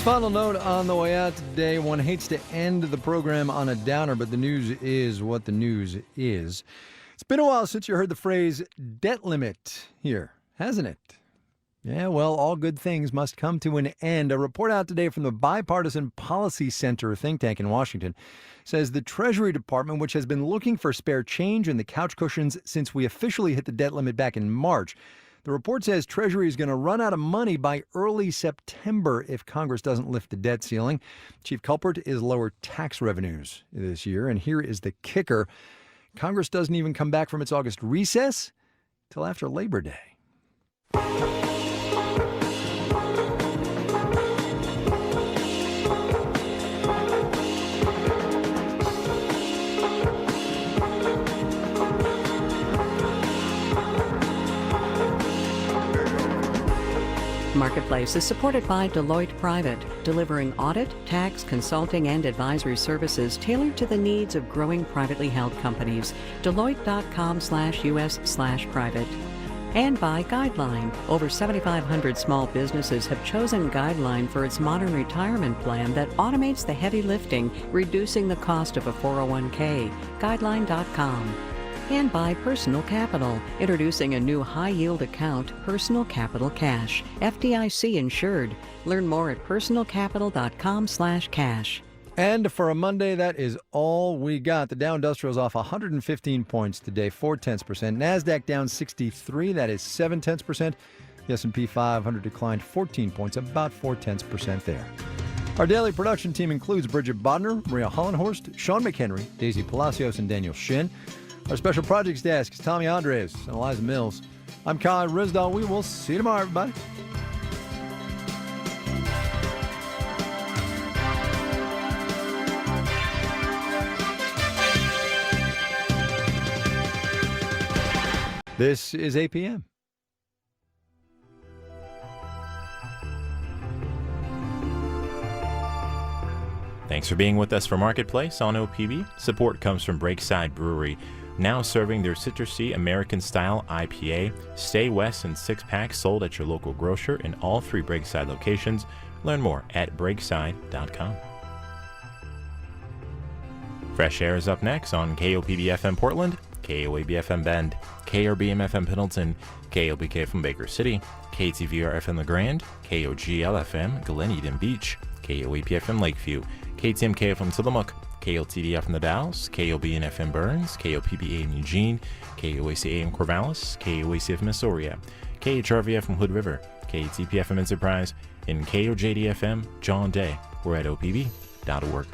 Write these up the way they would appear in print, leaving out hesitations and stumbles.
final note on the way out today. One hates to end the program on a downer, but the news is what the news is. It's been a while since you heard the phrase debt limit here, hasn't it? Yeah, well, all good things must come to an end. A report out today from the Bipartisan Policy Center think tank in Washington says the Treasury Department, which has been looking for spare change in the couch cushions since we officially hit the debt limit back in March, the report says Treasury is going to run out of money by early September if Congress doesn't lift the debt ceiling. Chief culprit is lower tax revenues this year. And here is the kicker. Congress doesn't even come back from its August recess till after Labor Day. Marketplace is supported by Deloitte Private, delivering audit, tax, consulting, and advisory services tailored to the needs of growing privately held companies. Deloitte.com/US/private. And by Guideline. Over 7,500 small businesses have chosen Guideline for its modern retirement plan that automates the heavy lifting, reducing the cost of a 401k. Guideline.com. And by Personal Capital, introducing a new high-yield account, Personal Capital Cash, FDIC insured. Learn more at personalcapital.com/cash. And for a Monday, that is all we got. The Dow Industrial's off 115 points today, 0.4%. NASDAQ down 63, that is 0.7%. The S&P 500 declined 14 points, about 0.4% there. Our daily production team includes Bridget Bodner, Maria Hollenhorst, Sean McHenry, Daisy Palacios, and Daniel Shin. Our special projects desk is Tommy Andres and Eliza Mills. I'm Kyle Risdall. We will see you tomorrow, everybody. This is APM. Thanks for being with us for Marketplace on OPB. Support comes from Breakside Brewery, now serving their citrusy American-style IPA. Stay West in 6-packs sold at your local grocer in all 3 Breakside locations. Learn more at breakside.com. Fresh Air is up next on KOPB-FM Portland, KOAB-FM Bend, KRBM-FM Pendleton, KOBK-FM Baker City, KTVR-FM LeGrand, KOGL-FM Glen Eden Beach, KOAP-FM Lakeview, KTMK-FM Tillamook, KLTD-FM The Dalles, KOBN-FM Burns, KOPB-AM Eugene, KOAC-AM Corvallis, KOAC-FM Astoria, KHRV-FM Hood River, KTP-FM Enterprise, and KOJD-FM John Day. We're at opb.org.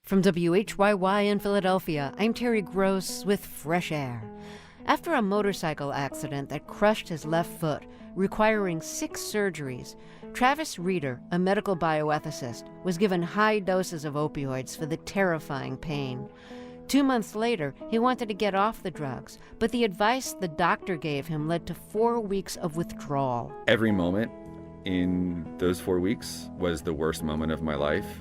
From WHYY in Philadelphia, I'm Terry Gross with Fresh Air. After a motorcycle accident that crushed his left foot, requiring 6 surgeries, Travis Reeder, a medical bioethicist, was given high doses of opioids for the terrifying pain. 2 months later, he wanted to get off the drugs, but the advice the doctor gave him led to 4 weeks of withdrawal. Every moment in those 4 weeks was the worst moment of my life.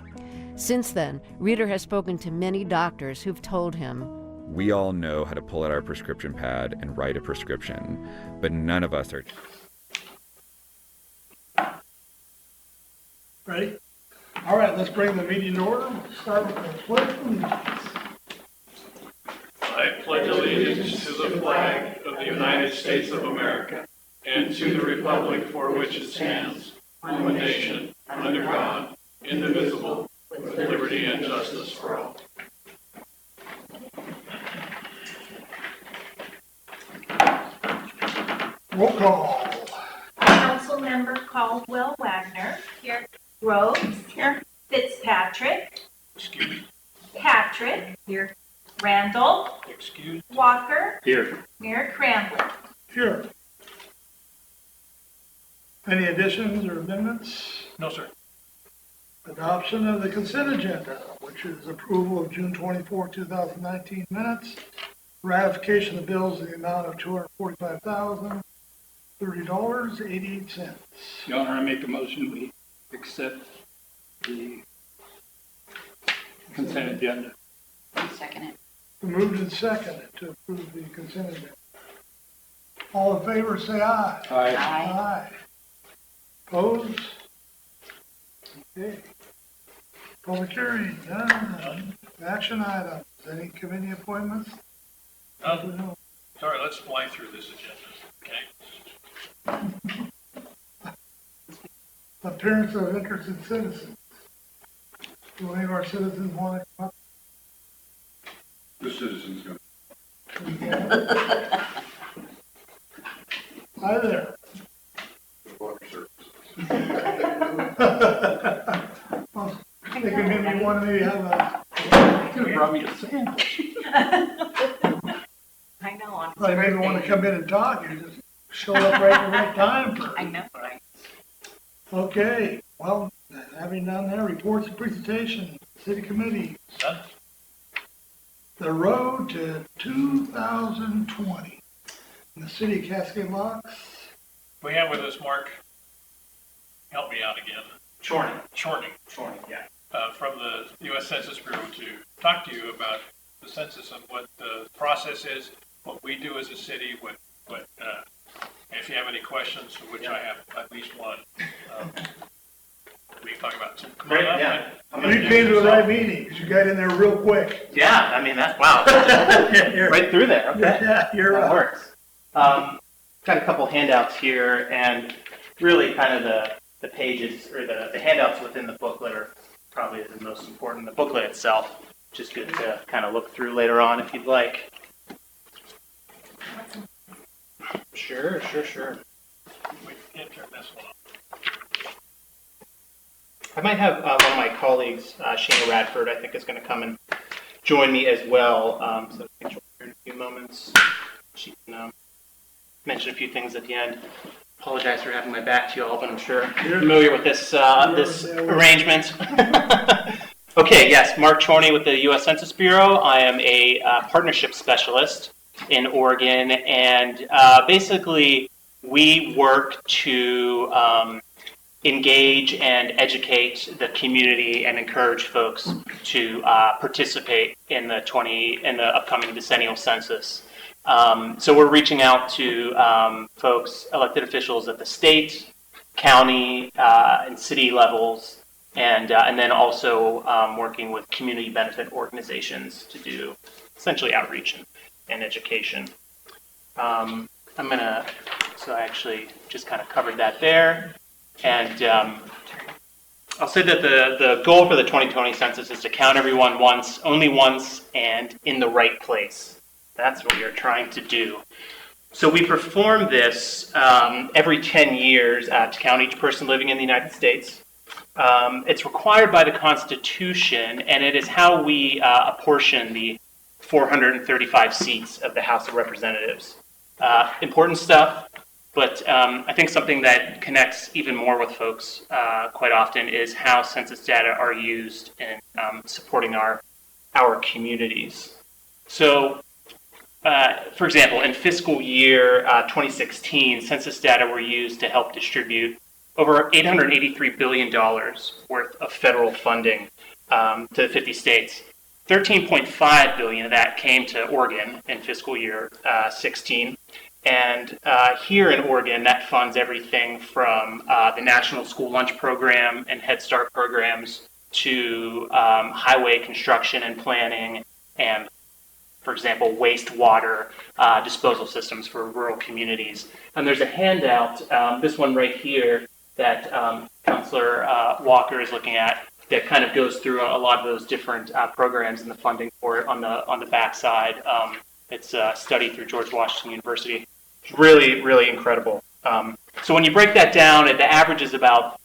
Since then, Reeder has spoken to many doctors who've told him, we all know how to pull out our prescription pad and write a prescription, but none of us are. Ready? All right, let's bring the meeting to order. We'll start with the pledge of allegiance. I pledge allegiance to the flag of the United States of America and to the republic for which it stands, one nation, under God, indivisible, with liberty and justice for all. Roll call. Councilmember Caldwell Wagner. Here. Rhodes. Here. Fitzpatrick. Excuse. Patrick. Here. Randall. Excuse. Walker. Here. Mayor Cramlett. Here. Any additions or amendments? No, sir. Adoption of the consent agenda, which is approval of June 24, 2019 minutes, ratification of bills in the amount of $245,030.88. Your Honor, I make a motion we accept the consent agenda. Second it. Moved and seconded to approve the consent agenda. All in favor, say aye. Aye. Aye. Opposed? Okay. Public hearing, none. Action items, any committee appointments? No. Sorry, let's fly through this agenda, okay? Appearance of interested citizens. Do any of our citizens want to come up? The citizens go. Hi there. Water service. Well, thinking maybe you want to maybe have a, Could have brought me a sandwich. I know, on like maybe want to come in and talk, you just show up right at the right time for. I know, right? Okay, well, having done that, reports and presentation, city committee. Done. The road to 2020. In the city of Cascade Locks. We have with us Mark, help me out again, Shorting, yeah. yeah. From the U.S. Census Bureau to talk to you about the census and what the process is, what we do as a city, what if you have any questions, which I have at least one, we can talk about. So come on Great, up yeah. You came to the right meeting, because you got in there real quick. Yeah, I mean, that's, wow. Right through there, okay. Yeah, you're That right. works. Got a couple handouts here, and really kind of the pages, or the handouts within the booklet are probably the most important. The booklet itself, just good to kind of look through later on if you'd like. Sure. We can't turn this one on. I might have one of my colleagues, Shana Radford, I think is going to come and join me as well. So I think she'll be here in a few moments. She can mention a few things at the end. Apologize for having my back to you all, but I'm sure you're familiar with this this arrangement. Okay, yes, Mark Chorney with the U.S. Census Bureau. I am a partnership specialist in Oregon, and basically we work to engage and educate the community and encourage folks to participate in the upcoming decennial census. So we're reaching out to folks, elected officials at the state, county, and city levels, and then also working with community benefit organizations to do essentially outreach and education. So I actually just kind of covered that there. And I'll say that the goal for the 2020 census is to count everyone once, only once, and in the right place. That's what we are trying to do. So we perform this every 10 years to count each person living in the United States. It's required by the Constitution, and it is how we apportion the 435 seats of the House of Representatives. Important stuff. But I think something that connects even more with folks quite often is how census data are used in supporting our communities. So, for example, in fiscal year 2016, census data were used to help distribute over $883 billion worth of federal funding to 50 states. $13.5 billion of that came to Oregon in fiscal year 16. And here in Oregon, that funds everything from the National School Lunch Program and Head Start programs to highway construction and planning and, for example, wastewater disposal systems for rural communities. And there's a handout, this one right here, that Councilor Walker is looking at, that kind of goes through a lot of those different programs and the funding for it on the backside. It's a study through George Washington University. It's really, really incredible. So when you break that down, the average is about,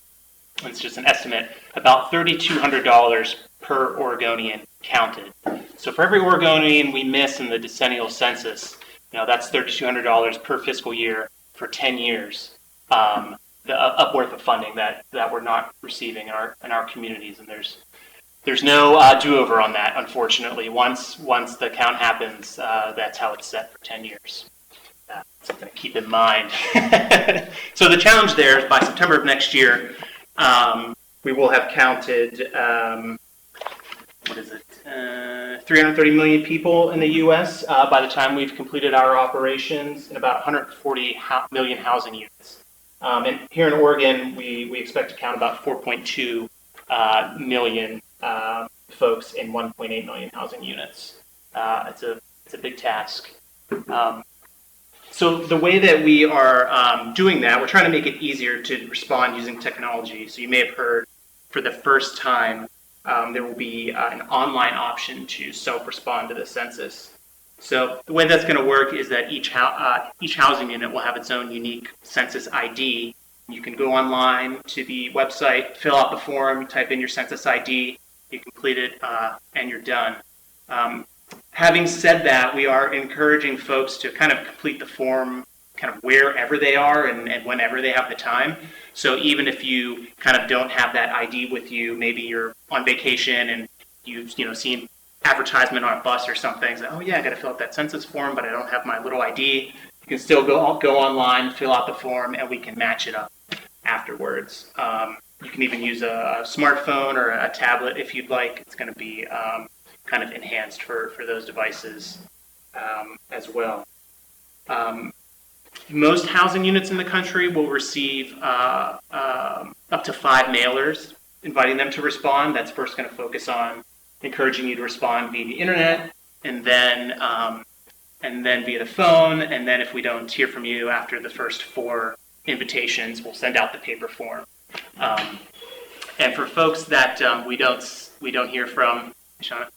it's just an estimate, about $3,200 per Oregonian counted. So for every Oregonian we miss in the decennial census, that's $3,200 per fiscal year for 10 years. The upworth of funding that we're not receiving in our communities, and there's no do-over on that, unfortunately. Once the count happens, that's how it's set for 10 years. Something to keep in mind. So the challenge there is by September of next year, we will have counted, 330 million people in the U.S. By the time we've completed our operations, and about 140 million housing units. And here in Oregon, we expect to count about 4.2 million folks in 1.8 million housing units. It's a big task. So the way that we are doing that, we're trying to make it easier to respond using technology. So you may have heard for the first time, there will be an online option to self-respond to the census. So the way that's going to work is that each housing unit will have its own unique census ID. You can go online to the website, fill out the form, type in your census ID, you complete it, and you're done. Having said that, we are encouraging folks to kind of complete the form kind of wherever they are and whenever they have the time. So even if you kind of don't have that ID with you, maybe you're on vacation and you've seen advertisement on a bus or something, so, oh yeah, I got to fill out that census form, but I don't have my little ID. You can still go online, fill out the form, and we can match it up afterwards. You can even use a smartphone or a tablet if you'd like. It's going to be kind of enhanced for those devices as well. Most housing units in the country will receive up to 5 mailers inviting them to respond. That's first going to focus on encouraging you to respond via the internet, and then via the phone, and then if we don't hear from you after the first 4 invitations, we'll send out the paper form. And for folks that we don't hear from, Shauna,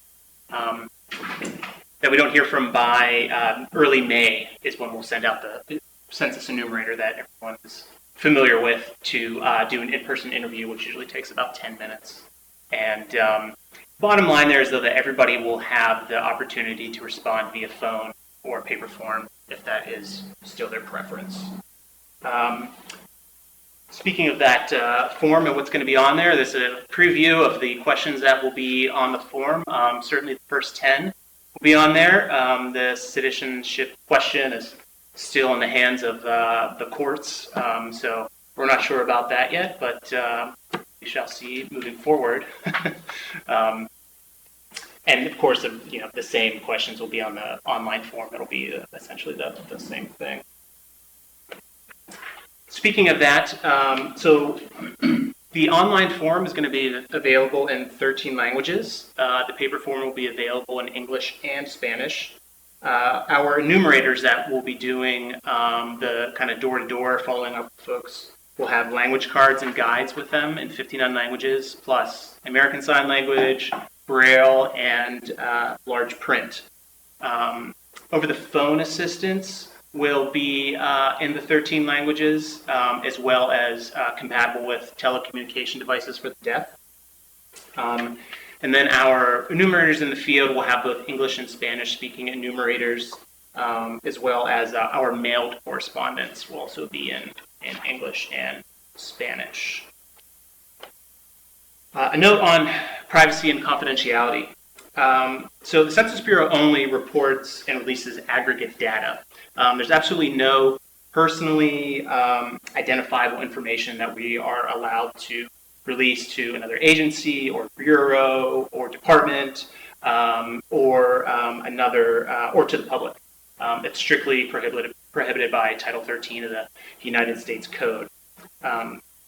that we don't hear from by early May is when we'll send out the census enumerator that everyone is familiar with to do an in-person interview, which usually takes about 10 minutes. And bottom line there is, though, that everybody will have the opportunity to respond via phone or paper form if that is still their preference. Speaking of that form and what's going to be on there, there's a preview of the questions that will be on the form. Certainly the first 10 will be on there. The citizenship question is still in the hands of the courts, so we're not sure about that yet, but we shall see moving forward. And of course, the same questions will be on the online form. It'll be essentially the same thing. Speaking of that, so the online form is going to be available in 13 languages. The paper form will be available in English and Spanish. Our enumerators that will be doing the kind of door-to-door following up with folks will have language cards and guides with them in 59 languages, plus American Sign Language, Braille, and large print. Over the phone assistance will be in the 13 languages, as well as compatible with telecommunication devices for the deaf. And then our enumerators in the field will have both English and Spanish speaking enumerators, as well as our mailed correspondence will also be in English and Spanish. A note on privacy and confidentiality. So the Census Bureau only reports and releases aggregate data. There's absolutely no personally identifiable information that we are allowed to release to another agency or bureau or department or to the public. It's strictly prohibited by Title 13 of the United States Code.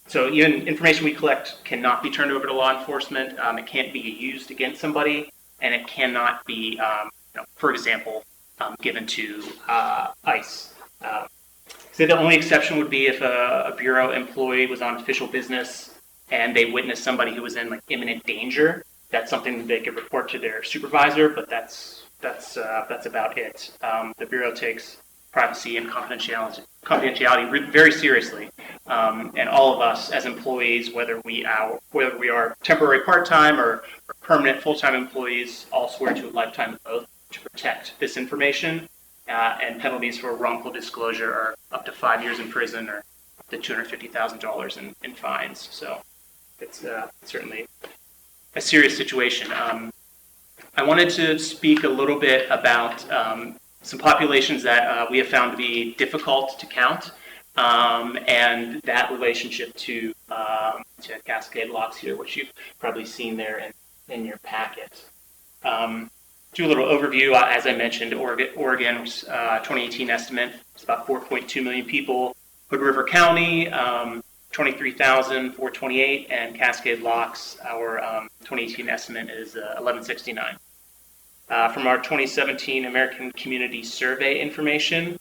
So even information we collect cannot be turned over to law enforcement. It can't be used against somebody, and it cannot be, for example, given to ICE. So the only exception would be if a bureau employee was on official business and they witnessed somebody who was in imminent danger. That's something that they could report to their supervisor, but that's about it. The bureau takes privacy and confidentiality very seriously, and all of us as employees, whether we are temporary part-time or permanent full-time employees, all swear to a lifetime oath to protect this information. And penalties for wrongful disclosure are up to 5 years in prison or up to $250,000 in fines. So it's certainly a serious situation. I wanted to speak a little bit about some populations that we have found to be difficult to count, and that relationship to Cascade Locks here, which you've probably seen there in your packet. Do a little overview. As I mentioned, Oregon's 2018 estimate is about 4.2 million people. Hood River County, 23,428, and Cascade Locks, our 2018 estimate is 1169. From our 2017 American Community Survey information,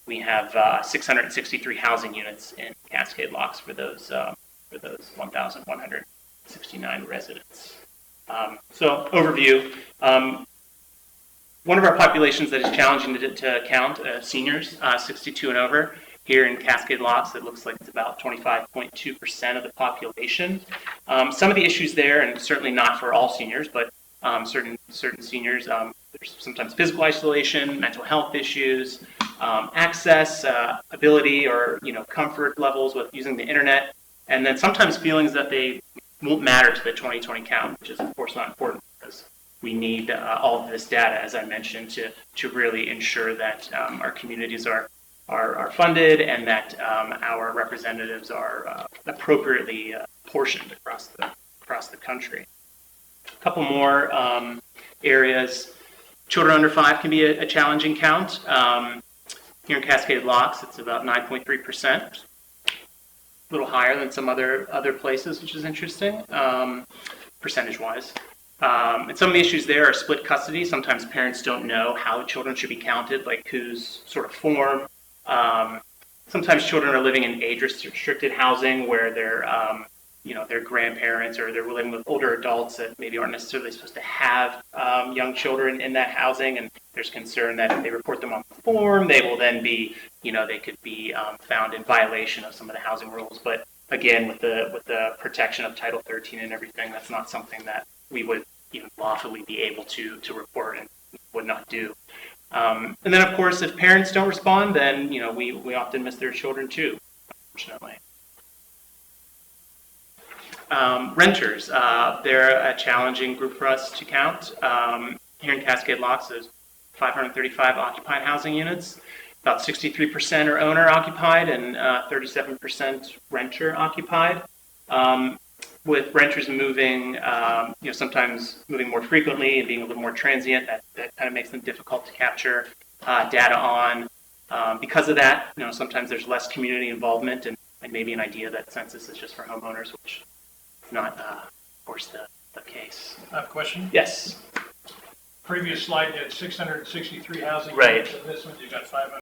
we have 663 housing units in Cascade Locks for those 1,169 residents. So overview, one of our populations that is challenging to count, seniors, 62 and over. Here in Cascade Locks, it looks like it's about 25.2% of the population. Some of the issues there, and certainly not for all seniors, but certain seniors, there's sometimes physical isolation, mental health issues, access, ability, or comfort levels with using the internet, and then sometimes feelings that they won't matter to the 2020 count, which is of course not important because we need all of this data, as I mentioned, to really ensure that our communities are funded and that our representatives are appropriately portioned across the country. A couple more areas. Children under 5 can be a challenging count. Here in Cascade Locks, it's about 9.3%, a little higher than some other places, which is interesting, percentage-wise. And some of the issues there are split custody. Sometimes parents don't know how children should be counted, like whose sort of form. Sometimes children are living in age-restricted housing where they're their grandparents or they're living with older adults that maybe aren't necessarily supposed to have young children in that housing, and there's concern that if they report them on the form, they will then be, they could be found in violation of some of the housing rules. But again, with the protection of Title 13 and everything, that's not something that we would even lawfully be able to report and would not do. And then, of course, if parents don't respond, then we often miss their children too, unfortunately. Renters, they're a challenging group for us to count. Here in Cascade Locks, there's 535 occupied housing units. About 63% are owner occupied and 37% renter occupied. With renters moving, sometimes moving more frequently and being a little more transient, that kind of makes them difficult to capture data on. Because of that, sometimes there's less community involvement and maybe an idea that census is just for homeowners, which is not, of course, the case. I have a question. Yes. Previous slide, you had 663 housing Right. units, and this one you got 500.